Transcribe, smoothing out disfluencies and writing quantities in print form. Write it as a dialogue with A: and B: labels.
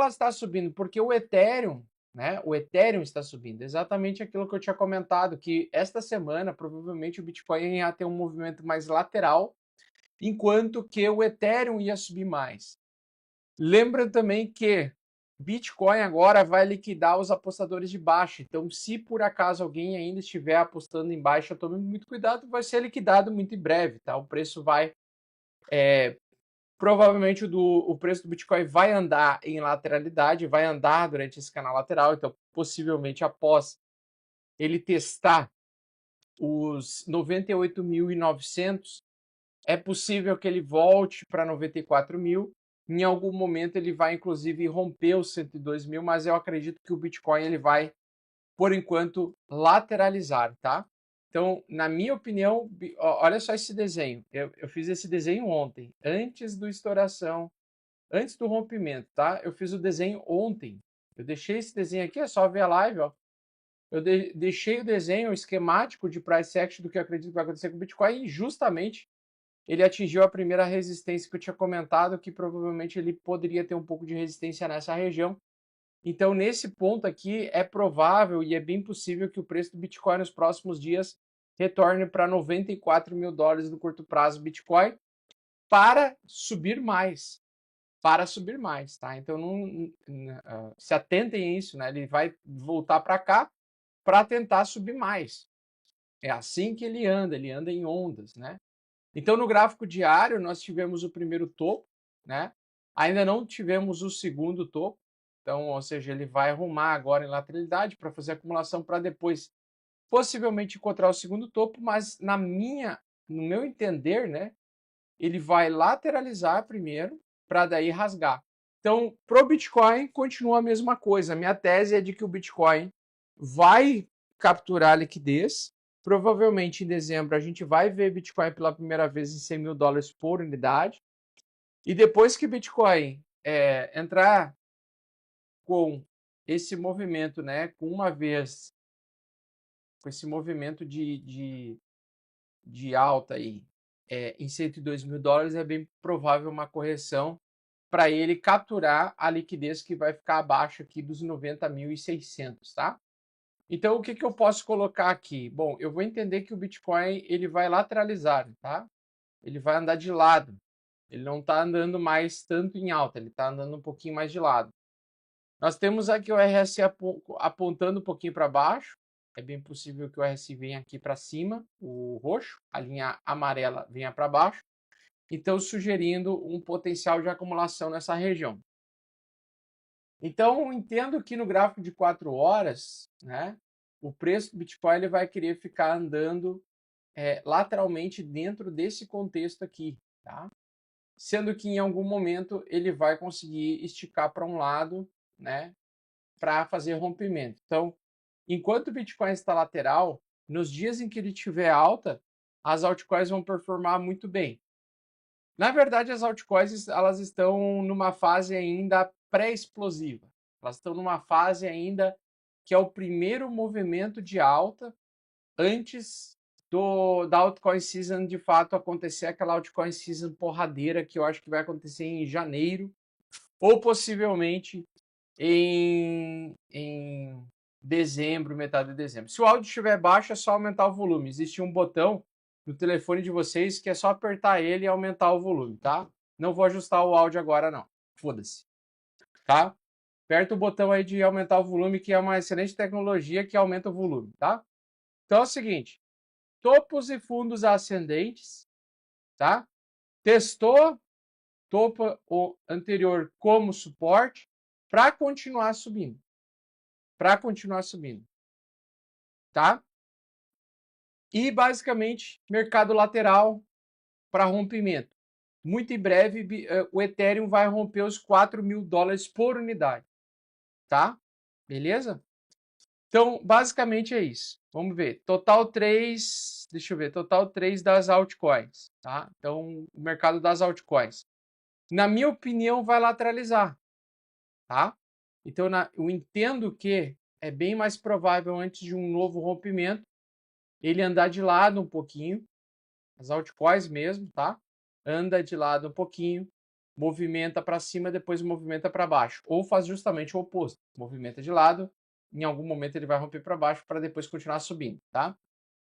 A: ela está subindo? Porque o Ethereum, né? O Ethereum está subindo. Exatamente aquilo que eu tinha comentado, que esta semana provavelmente o Bitcoin ia ter um movimento mais lateral, enquanto que o Ethereum ia subir mais. Lembra também que Bitcoin agora vai liquidar os apostadores de baixa. Então, se por acaso alguém ainda estiver apostando em baixa, tome muito cuidado, vai ser liquidado muito em breve, tá? O preço vai provavelmente o preço do Bitcoin vai andar em lateralidade, vai andar durante esse canal lateral, então possivelmente após ele testar os 98.900, é possível que ele volte para 94 mil. Em algum momento ele vai inclusive romper os 102 mil, mas eu acredito que o Bitcoin ele vai, por enquanto, lateralizar, tá? Então, na minha opinião, olha só esse desenho. Eu fiz esse desenho ontem, antes do estouração, antes do rompimento, tá? Eu fiz o desenho ontem. Eu deixei esse desenho aqui, é só ver a live, ó. Eu deixei o desenho esquemático de price action do que eu acredito que vai acontecer com o Bitcoin e justamente ele atingiu a primeira resistência que eu tinha comentado, que provavelmente ele poderia ter um pouco de resistência nessa região. Então, nesse ponto aqui, é provável e é bem possível que o preço do Bitcoin nos próximos dias retorne para 94 mil dólares no curto prazo Bitcoin para subir mais. Para subir mais, tá? Então, se atentem a isso, né? Ele vai voltar para cá para tentar subir mais. É assim que ele anda em ondas, né? Então, no gráfico diário, nós tivemos o primeiro topo, né? Ainda não tivemos o segundo topo. Então, ou seja, ele vai arrumar agora em lateralidade para fazer acumulação para depois possivelmente encontrar o segundo topo, mas no meu entender, né, ele vai lateralizar primeiro para daí rasgar. Então, para o Bitcoin continua a mesma coisa. Minha tese é de que o Bitcoin vai capturar liquidez. Provavelmente em dezembro a gente vai ver Bitcoin pela primeira vez em 100 mil dólares por unidade. E depois que Bitcoin entrar com esse movimento, né, com esse movimento de alta aí em 102 mil dólares, é bem provável uma correção para ele capturar a liquidez que vai ficar abaixo aqui dos 90.600, tá? Então, o que eu posso colocar aqui? Bom, eu vou entender que o Bitcoin ele vai lateralizar, tá? Ele vai andar de lado. Ele não está andando mais tanto em alta, ele está andando um pouquinho mais de lado. Nós temos aqui o RSI apontando um pouquinho para baixo. É bem possível que o RSI venha aqui para cima, o roxo, a linha amarela venha para baixo. Então, sugerindo um potencial de acumulação nessa região. Então, entendo que no gráfico de 4 horas, né, o preço do Bitcoin ele vai querer ficar andando lateralmente dentro desse contexto aqui, tá? Sendo que em algum momento ele vai conseguir esticar para um lado, né, para fazer rompimento. Então, enquanto o Bitcoin está lateral, nos dias em que ele tiver alta, as altcoins vão performar muito bem. Na verdade, as altcoins elas estão numa fase ainda pré-explosiva. Elas estão numa fase ainda que é o primeiro movimento de alta antes da altcoin season de fato acontecer, aquela altcoin season porradeira que eu acho que vai acontecer em janeiro ou possivelmente em dezembro, metade de dezembro. Se o áudio estiver baixo, é só aumentar o volume. Existe um botão no telefone de vocês que é só apertar ele e aumentar o volume, tá? Não vou ajustar o áudio agora, não. Foda-se, tá? Aperta o botão aí de aumentar o volume, que é uma excelente tecnologia que aumenta o volume, tá? Então é o seguinte, topos e fundos ascendentes, tá? Testou topo anterior como suporte para continuar subindo. Tá? E basicamente mercado lateral para rompimento. Muito em breve o Ethereum vai romper os 4 mil dólares por unidade, tá? Beleza? Então, basicamente é isso. Vamos ver. Total 3, deixa eu ver, total 3 das altcoins, tá? Então, o mercado das altcoins. Na minha opinião, vai lateralizar, tá? Então, eu entendo que é bem mais provável antes de um novo rompimento ele andar de lado um pouquinho, as altcoins mesmo, tá? Anda de lado um pouquinho, movimenta para cima, depois movimenta para baixo. Ou faz justamente o oposto, movimenta de lado, em algum momento ele vai romper para baixo para depois continuar subindo, tá?